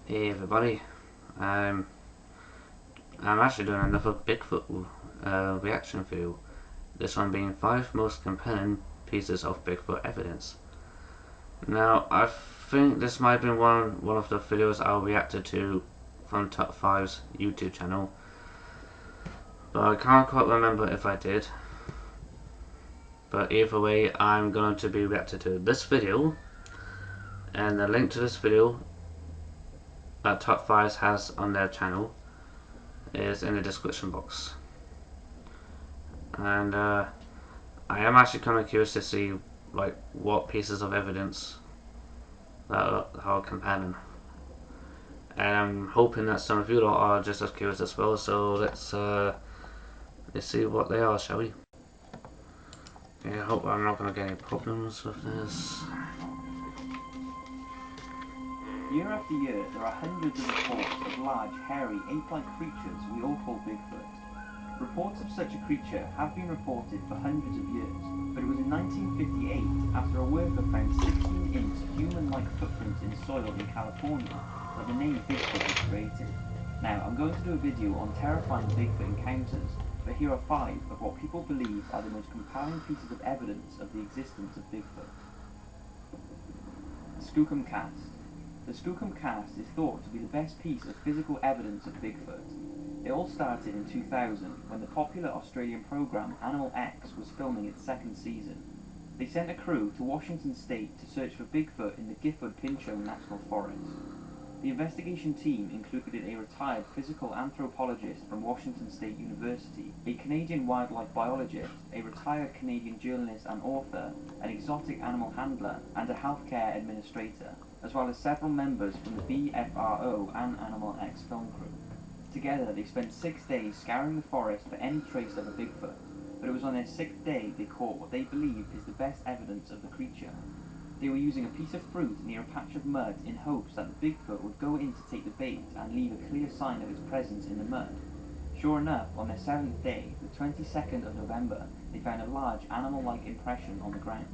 Hey everybody, I'm actually doing another Bigfoot reaction video. This one being 5 most compelling pieces of Bigfoot evidence. Now I think this might have been one of the videos I reacted to from Top 5's YouTube channel, but I can't quite remember if I did. But either way, I'm going to be reacting to this video, and the link to this video that Top 5 has on their channel is in the description box. And I am actually kind of curious to see like what pieces of evidence that are compelling, and I'm hoping that some of you lot are just as curious as well. So let's see what they are, shall we? Yeah, I hope I'm not going to get any problems with this. Year after year, there are hundreds of reports of large, hairy, ape-like creatures we all call Bigfoot. Reports of such a creature have been reported for hundreds of years, but it was in 1958, after a worker found 16-inch human-like footprints in soil in California, that the name Bigfoot was created. Now, I'm going to do a video on terrifying Bigfoot encounters, but here are 5 of what people believe are the most compelling pieces of evidence of the existence of Bigfoot. Skookum Cast. The Skookum Cast is thought to be the best piece of physical evidence of Bigfoot. It all started in 2000 when the popular Australian program Animal X was filming its second season. They sent a crew to Washington State to search for Bigfoot in the Gifford-Pinchot National Forest. The investigation team included a retired physical anthropologist from Washington State University, a Canadian wildlife biologist, a retired Canadian journalist and author, an exotic animal handler, and a healthcare administrator, as well as several members from the BFRO and Animal X film crew. Together, they spent 6 days scouring the forest for any trace of a Bigfoot, but it was on their 6th day they caught what they believe is the best evidence of the creature. They were using a piece of fruit near a patch of mud in hopes that the Bigfoot would go in to take the bait and leave a clear sign of its presence in the mud. Sure enough, on their 7th day, the 22nd of November, they found a large animal-like impression on the ground.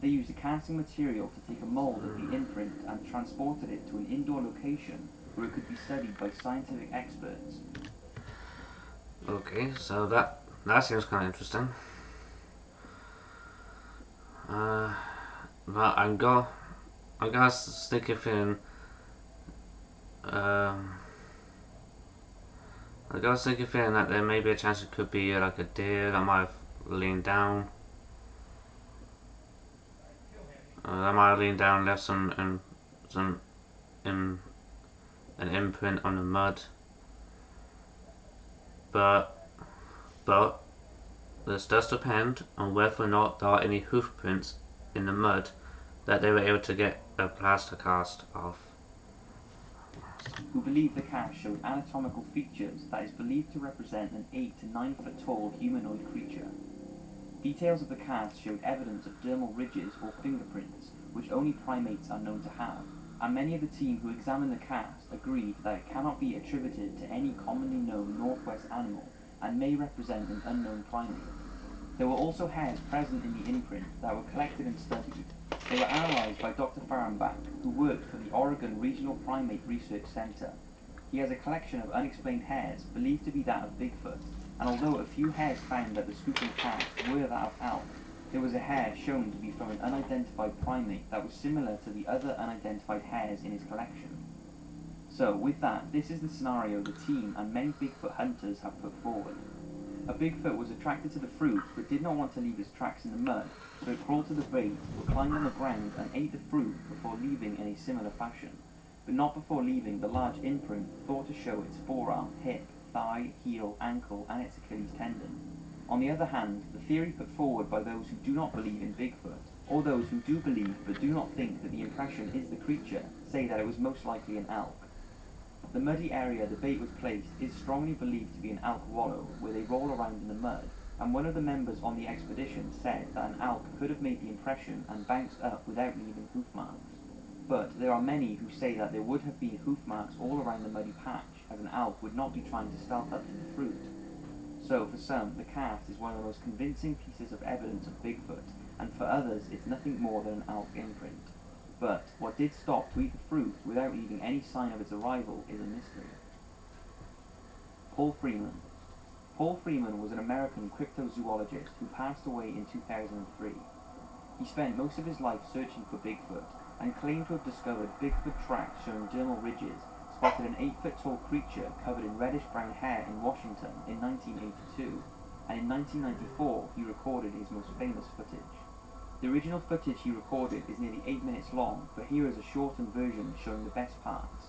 They used a casting material to take a mold of the imprint and transported it to an indoor location where it could be studied by scientific experts. Okay, so that seems kind of interesting. But I'm gonna stick it in. I got a sneaky feeling that there may be a chance it could be like a deer that might have leaned down. That might have leaned down and left some an imprint on the mud. But this does depend on whether or not there are any hoof prints in the mud that they were able to get a plaster cast off. Who believe the cast showed anatomical features that is believed to represent an 8 to 9 foot tall humanoid creature. Details of the cast showed evidence of dermal ridges or fingerprints, which only primates are known to have, and many of the team who examined the cast agreed that it cannot be attributed to any commonly known northwest animal and may represent an unknown primate. There were also hairs present in the imprint that were collected and studied. They were analysed by Dr. Fahrenbach, who worked for the Oregon Regional Primate Research Center. He has a collection of unexplained hairs believed to be that of Bigfoot, and although a few hairs found at the Skookum Cast were that of elk, there was a hair shown to be from an unidentified primate that was similar to the other unidentified hairs in his collection. So, with that, this is the scenario the team and many Bigfoot hunters have put forward. A Bigfoot was attracted to the fruit but did not want to leave its tracks in the mud, so it crawled to the bait, reclined on the ground and ate the fruit before leaving in a similar fashion, but not before leaving the large imprint thought to show its forearm, hip, thigh, heel, ankle and its Achilles tendon. On the other hand, the theory put forward by those who do not believe in Bigfoot, or those who do believe but do not think that the impression is the creature, say that it was most likely an elk. The muddy area the bait was placed is strongly believed to be an elk wallow where they roll around in the mud, and one of the members on the expedition said that an elk could have made the impression and bounced up without leaving hoof marks. But there are many who say that there would have been hoof marks all around the muddy patch, as an elk would not be trying to stealth up to the fruit. So for some, the cast is one of the most convincing pieces of evidence of Bigfoot, and for others it's nothing more than an elk imprint. But what did stop to eat the fruit without leaving any sign of its arrival is a mystery. Paul Freeman. Paul Freeman was an American cryptozoologist who passed away in 2003. He spent most of his life searching for Bigfoot and claimed to have discovered Bigfoot tracks showing dermal ridges, spotted an 8-foot tall creature covered in reddish-brown hair in Washington in 1982, and in 1994 he recorded his most famous footage. The original footage he recorded is nearly 8 minutes long, but here is a shortened version showing the best parts.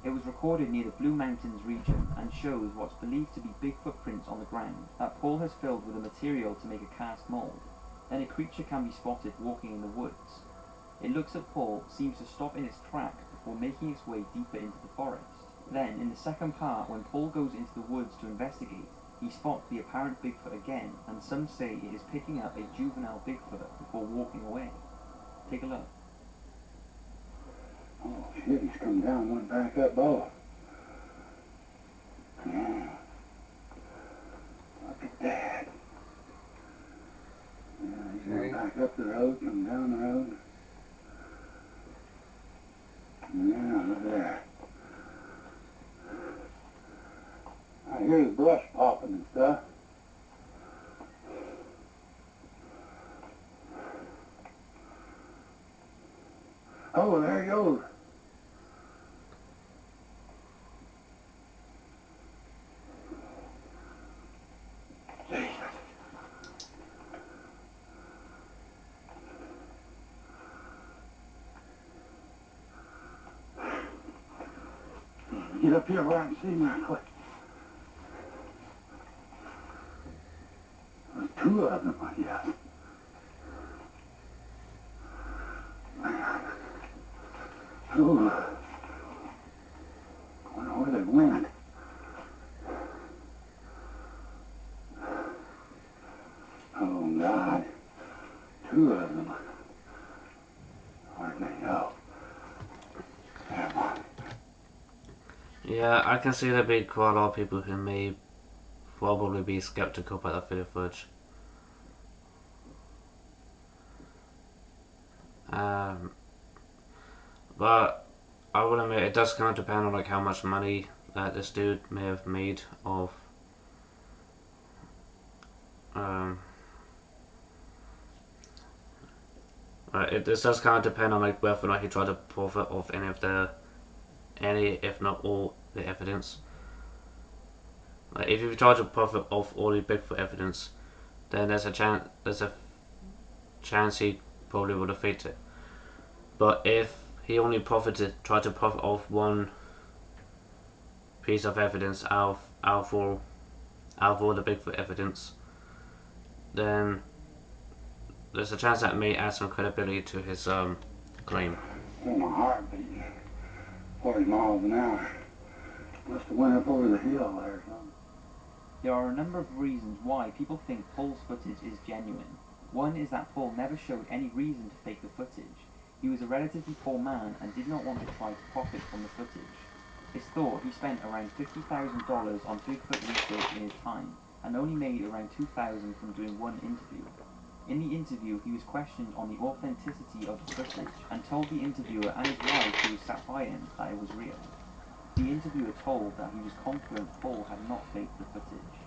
It was recorded near the Blue Mountains region and shows what's believed to be big footprints on the ground that Paul has filled with a material to make a cast mold. Then a creature can be spotted walking in the woods. It looks at Paul, seems to stop in its track before making its way deeper into the forest. Then, in the second part, when Paul goes into the woods to investigate, he spots the apparent Bigfoot again, and some say it is picking up a juvenile Bigfoot before walking away. Take a look. Oh shit, he's come down one back up both. Yeah. Look at that. Yeah, he's going back up the road, come down the road. Yeah, look at that. I hear the brush popping and stuff. Oh, there he goes. Jesus. Get up here where I can see him right quick. There's two of them, I guess. Oh, I wonder where they went. Oh, God. Two of them. Where'd they go? Never mind. Yeah, I can see there be quite a lot of people who may probably be skeptical about that video footage. Um, but I will admit it does kind of depend on like how much money that this dude may have made of um, this does kind of depend on like whether or not he tried to profit off any if not all the evidence. Like if you try to profit off all the Bigfoot evidence, then there's a chance he probably would have faked it. But if he only tried to profit off one piece of evidence out of all the Bigfoot evidence, then there's a chance that may add some credibility to his claim. Oh, my heart beating 40 miles an hour. Must have went up over the hill there or something. There are a number of reasons why people think Paul's footage is genuine. One is that Paul never showed any reason to fake the footage. He was a relatively poor man and did not want to try to profit from the footage. It's thought he spent around $50,000 on Bigfoot research in his time and only made around $2,000 from doing one interview. In the interview, he was questioned on the authenticity of the footage and told the interviewer and his wife, who was sat by him, that it was real. The interviewer told that he was confident Paul had not faked the footage.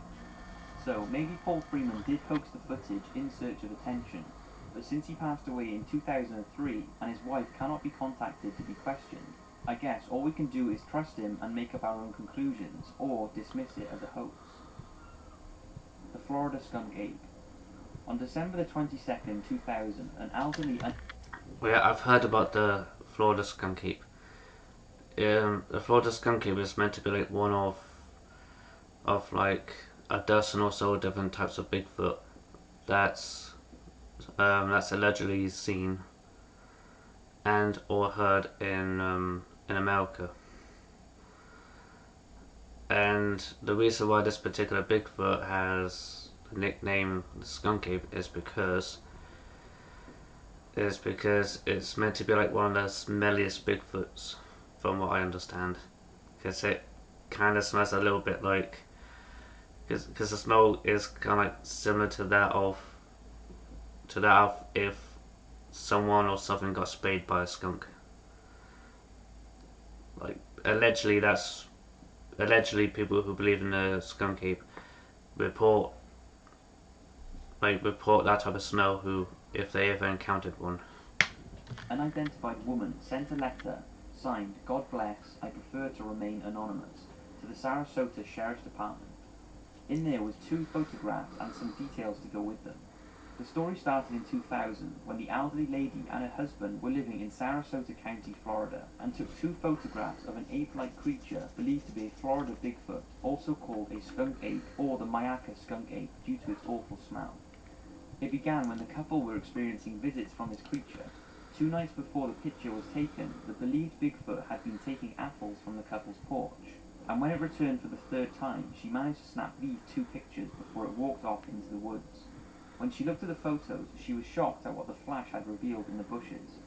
So maybe Paul Freeman did hoax the footage in search of attention, but since he passed away in 2003 and his wife cannot be contacted to be questioned, I guess all we can do is trust him and make up our own conclusions, or dismiss it as a hoax. The Florida Skunk Ape. On December the 22nd, 2000, an elderly... Well, yeah, I've heard about the Florida skunk ape. The Florida skunk ape is meant to be like one of like a dozen or so different types of Bigfoot that's that's allegedly seen and or heard in America. And the reason why this particular Bigfoot has the nickname the skunk ape is because it's meant to be like one of the smelliest Bigfoots, from what I understand. Because it kind of smells a little bit like, because the smell is kind of like similar to that of if someone or something got sprayed by a skunk. Like allegedly people who believe in the skunk ape report report that type of smell who if they ever encountered one. Unidentified woman sent a letter signed "God bless, I prefer to remain anonymous" to the Sarasota Sheriff's Department. In there was 2 photographs and some details to go with them. The story started in 2000 when the elderly lady and her husband were living in Sarasota County, Florida, and took 2 photographs of an ape-like creature believed to be a Florida Bigfoot, also called a skunk ape or the Mayaca skunk ape due to its awful smell. It began when the couple were experiencing visits from this creature. 2 nights before the picture was taken, the believed Bigfoot had been taking apples from the couple's porch, and when it returned for the 3rd time, she managed to snap these 2 pictures before it walked off into the woods. When she looked at the photos, she was shocked at what the flash had revealed in the bushes.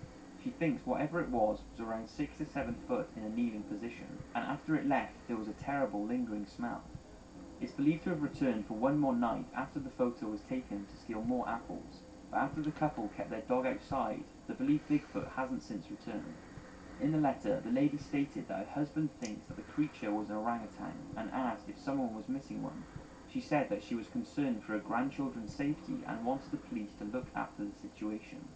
She thinks whatever it was around 6 to 7 foot in a kneeling position, and after it left, there was a terrible lingering smell. It's believed to have returned for one more night after the photo was taken to steal more apples, but after the couple kept their dog outside, the believed Bigfoot hasn't since returned. In the letter, the lady stated that her husband thinks that the creature was an orangutan and asked if someone was missing one. She said that she was concerned for her grandchildren's safety and wanted the police to look after the situation.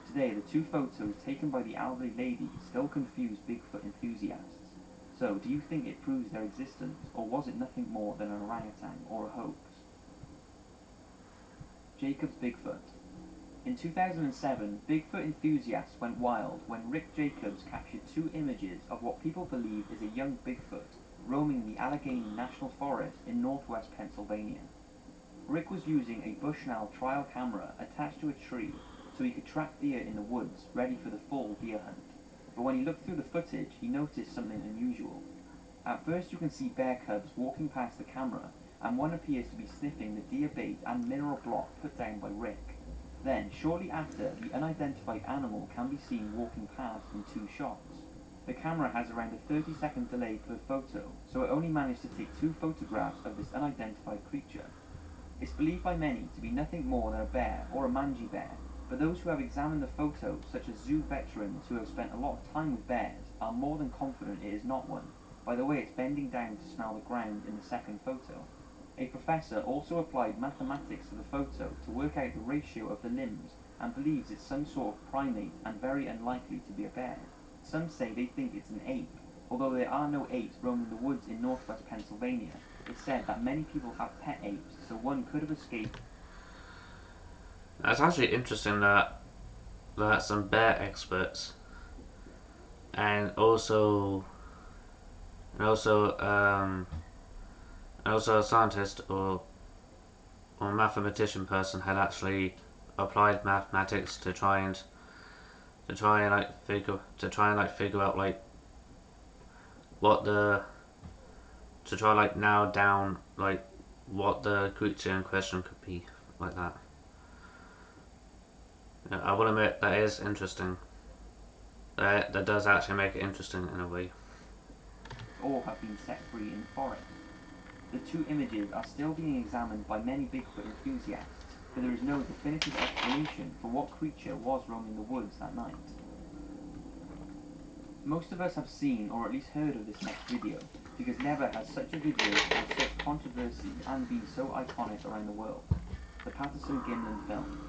Today, the 2 photos taken by the elderly lady still confuse Bigfoot enthusiasts. So, do you think it proves their existence, or was it nothing more than an orangutan or a hoax? Jacob's Bigfoot. In 2007, Bigfoot enthusiasts went wild when Rick Jacobs captured 2 images of what people believe is a young Bigfoot roaming the Allegheny National Forest in northwest Pennsylvania. Rick was using a Bushnell trial camera attached to a tree so he could track deer in the woods ready for the fall deer hunt. But when he looked through the footage, he noticed something unusual. At first you can see bear cubs walking past the camera, and one appears to be sniffing the deer bait and mineral block put down by Rick. Then, shortly after, the unidentified animal can be seen walking past in 2 shots. The camera has around a 30-second delay per photo, so it only managed to take 2 photographs of this unidentified creature. It's believed by many to be nothing more than a bear or a mangy bear, but those who have examined the photos, such as zoo veterans who have spent a lot of time with bears, are more than confident it is not one, by the way it's bending down to smell the ground in the second photo. A professor also applied mathematics to the photo to work out the ratio of the limbs and believes it's some sort of primate and very unlikely to be a bear. Some say they think it's an ape. Although there are no apes roaming the woods in northwest Pennsylvania, it's said that many people have pet apes, so one could have escaped. It's actually interesting that some bear experts and and also um, also a scientist or mathematician person had actually applied mathematics to try and like figure out like what the to try like narrow down like what the creature in question could be like that. Yeah, I will admit that is interesting. That does actually make it interesting in a way. Or have been set free in the forest. The 2 images are still being examined by many Bigfoot enthusiasts, but there is no definitive explanation for what creature was roaming the woods that night. Most of us have seen or at least heard of this next video, because never has such a video caused such controversy and been so iconic around the world. The Patterson-Gimlin film.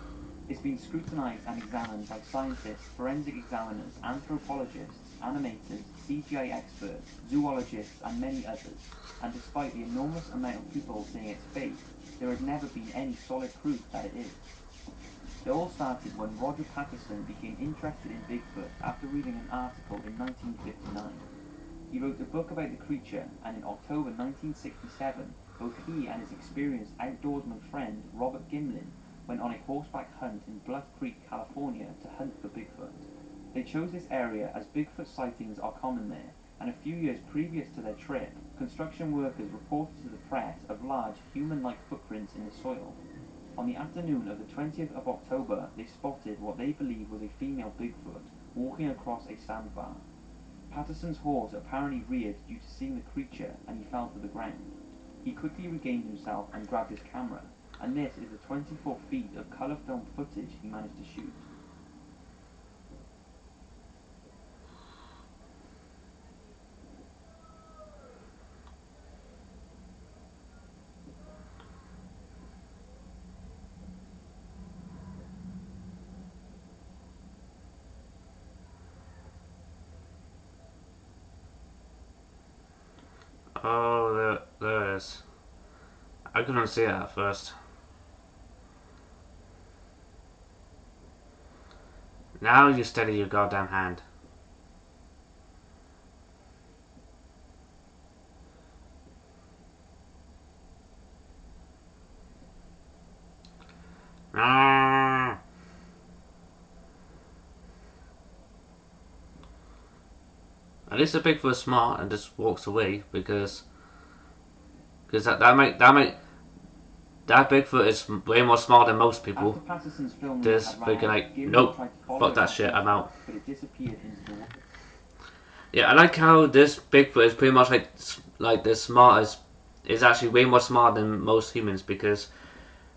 It's been scrutinized and examined by scientists, forensic examiners, anthropologists, animators, CGI experts, zoologists, and many others. And despite the enormous amount of people saying it's fake, there has never been any solid proof that it is. It all started when Roger Patterson became interested in Bigfoot after reading an article in 1959. He wrote a book about the creature, and in October 1967, both he and his experienced outdoorsman friend, Robert Gimlin, went on a horseback hunt in Bluff Creek, California to hunt for Bigfoot. They chose this area as Bigfoot sightings are common there, and a few years previous to their trip, construction workers reported to the press of large human-like footprints in the soil. On the afternoon of the 20th of October, they spotted what they believed was a female Bigfoot walking across a sandbar. Patterson's horse apparently reared due to seeing the creature, and he fell to the ground. He quickly regained himself and grabbed his camera, and this is the 24 feet of colour film footage he managed to shoot. Oh, there it is. I couldn't see it at first. Now you steady your goddamn hand. Ah. At least the Bigfoot's smart and just walks away because that Bigfoot is way more smart than most people. After Patterson's film Just had run freaking out, like, Gimlin nope, tried to follow fuck it that on shit, Twitter, I'm out. but it disappeared into the woods. Yeah, I like how this Bigfoot is pretty much like the smartest. Is actually way more smart than most humans because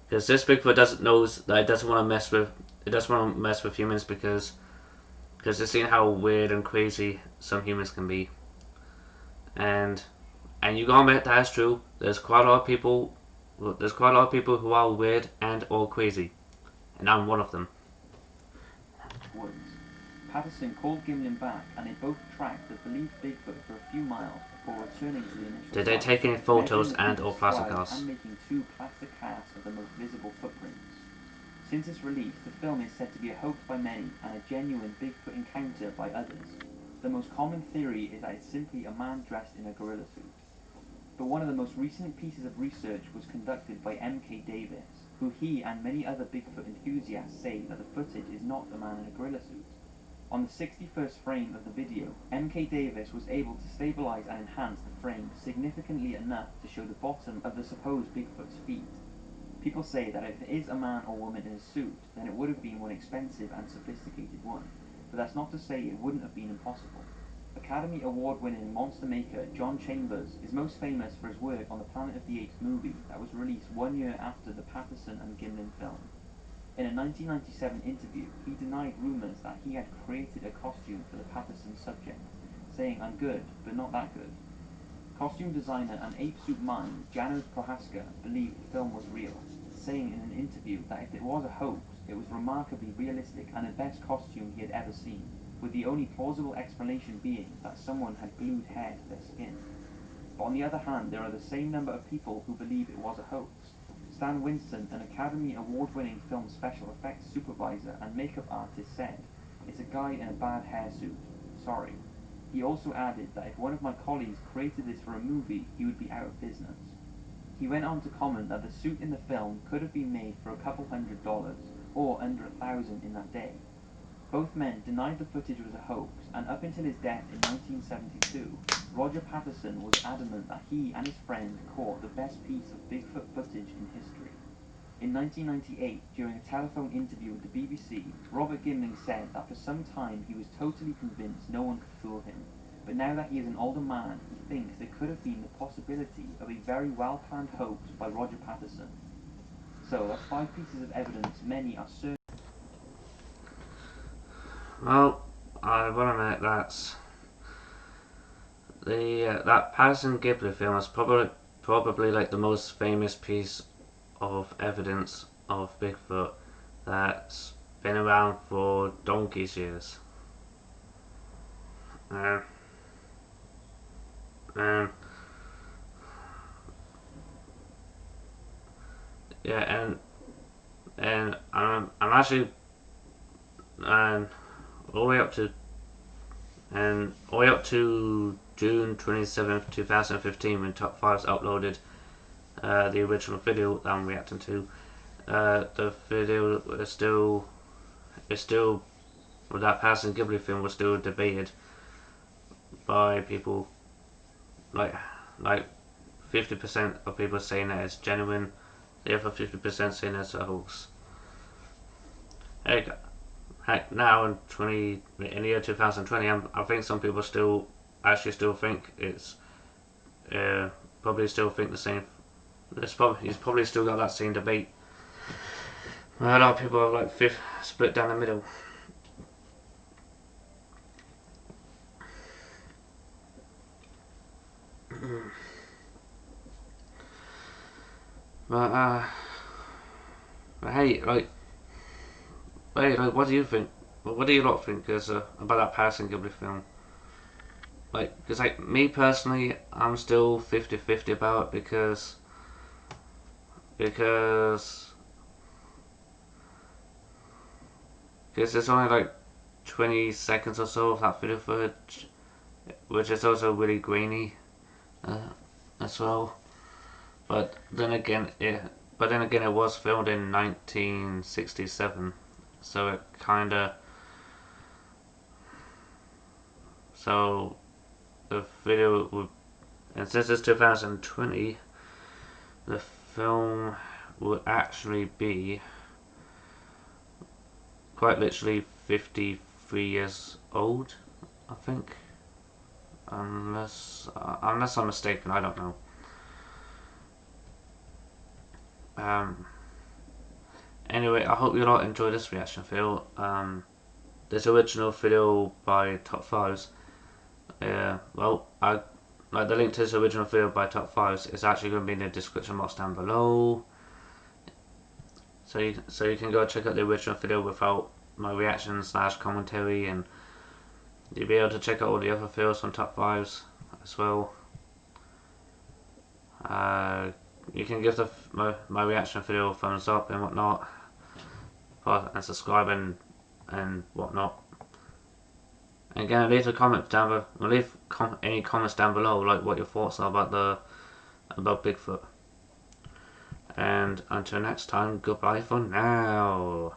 this Bigfoot doesn't knows that it doesn't want to mess with humans because it's seen how weird and crazy some humans can be, and you gotta admit that's true. There's quite a lot of people. There's quite a lot of people who are weird and or crazy, and I'm one of them. Woods. Patterson called Gimlin back, and they both tracked the believed Bigfoot for a few miles before returning to the initial Did they site, take any measuring photos the and peak or of plaster stride casts? and making 2 plaster casts of the most visible footprints. Since its release, the film is said to be a hoax by many and a genuine Bigfoot encounter by others. The most common theory is that it's simply a man dressed in a gorilla suit. But one of the most recent pieces of research was conducted by M.K. Davis, who he and many other Bigfoot enthusiasts say that the footage is not a man in a gorilla suit. On the 61st frame of the video, M.K. Davis was able to stabilize and enhance the frame significantly enough to show the bottom of the supposed Bigfoot's feet. People say that if it is a man or woman in a suit, then it would have been one expensive and sophisticated one, but that's not to say it wouldn't have been impossible. Academy Award-winning monster maker John Chambers is most famous for his work on the Planet of the Apes movie that was released 1 year after the Patterson and Gimlin film. In a 1997 interview, he denied rumors that he had created a costume for the Patterson subject, saying, "I'm good, but not that good." Costume designer and ape suit mind Janos Prohaska believed the film was real, saying in an interview that if it was a hoax, it was remarkably realistic and the best costume he had ever seen, with the only plausible explanation being that someone had glued hair to their skin. But on the other hand, there are the same number of people who believe it was a hoax. Stan Winston, an Academy Award-winning film special effects supervisor and makeup artist, said, "It's a guy in a bad hair suit. Sorry." He also added that if one of my colleagues created this for a movie, he would be out of business. He went on to comment that the suit in the film could have been made for a couple $100, or under $1,000 in that day. Both men denied the footage was a hoax, and up until his death in 1972, Roger Patterson was adamant that he and his friend caught the best piece of Bigfoot footage in history. In 1998, during a telephone interview with the BBC, Robert Gimling said that for some time he was totally convinced no one could fool him, but now that he is an older man, he thinks there could have been the possibility of a very well-planned hoax by Roger Patterson. So that's 5 pieces of evidence many are certain. Well, I want to admit that Patterson Ghibli film is probably like the most famous piece of evidence of Bigfoot that's been around for donkey's years. Um, um, yeah, and I'm actually um, all the way up to June 27th, 2015, when Top 5's uploaded the original video that I'm reacting to. The video is still with that Patterson Ghibli film was still debated by people like like 50% of people saying that it's genuine, the other 50% saying it's a hoax. Heck, now in the year 2020, I think some people still think it's probably still think the same. He's probably still got that same debate. A lot of people are like fifth, split down the middle. But but hey, like, what do you think? What do you lot think about that Patterson Ghibli film? because like me personally, I'm still 50-50 about it because there's only like 20 seconds or so of that video footage, which is also really grainy uh, as well. But then again, it was filmed in 1967, so it kind of so the video would, and since it's 2020, the film would actually be quite literally 53 years old, I think, unless I'm mistaken, I don't know. Um, anyway, I hope you all enjoyed this reaction video. This original video by Top Fives. Well, I like the link to this original video by Top Fives is actually going to be in the description box down below. So you can go check out the original video without my reaction slash commentary, and you'll be able to check out all the other videos from Top Fives as well. You can give my reaction video a thumbs up and whatnot, and subscribe and whatnot. And again, leave a comment down below. Any comments down below, like what your thoughts are about Bigfoot. And until next time, goodbye for now.